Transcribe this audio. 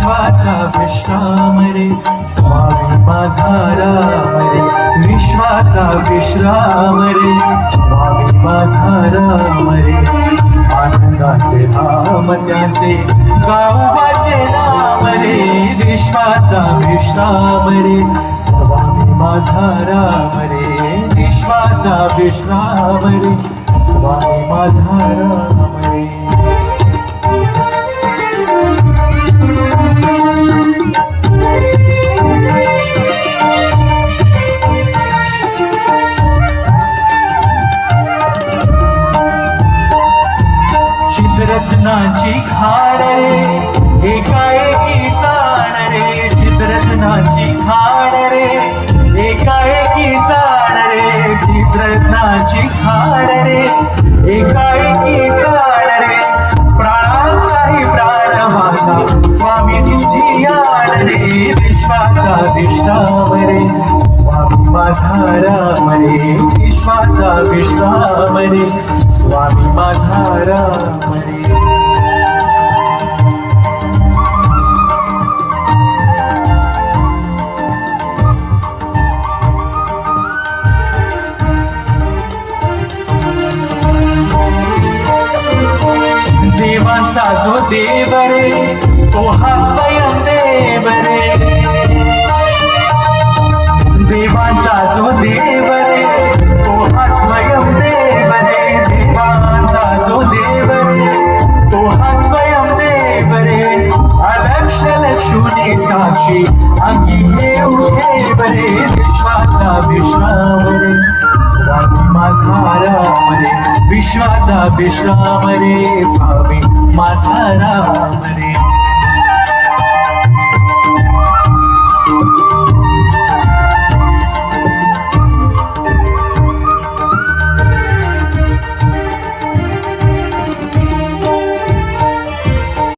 विश्वाचा विश्राम रे स्वामी माझा राम रे विश्वाचा विश्राम रे स्वामी माझा राम रे आनंदाचे धाम त्याचे गावाचे नाम रे विश्वाचा विश्राम रे स्वामी माझा राम रे विश्वाचा विश्राम रे स्वामी माझा राम रे चित्ररत्नाची खाण रे एकाएकी जाण रे चित्ररत्नाची खाण रे एकाएकी जाण रे चित्ररत्नाची खाण रे एकाएकी जाण रे प्राणांचाही प्राण माझा स्वामी तुझी आण रे विश्वाचा विश्राम रे स्वामी माझा राम रे विश्वाचा विश्राम रे स्वामी माझा राम रे देवांचा जो देव रे तो हा स्वयं देव रे देवांचा जो देव रे तो हा स्वयं देव रे देवांचा जो देव रे तो हा स्वयं देव रे अलक्ष लक्षुनी साक्षी अंगी घेऊ ठेव रे विश्वाचा विश्राम रे स्वामी माझा राम रे विश्वाचा विश्राम रे स्वामी माझा राम रे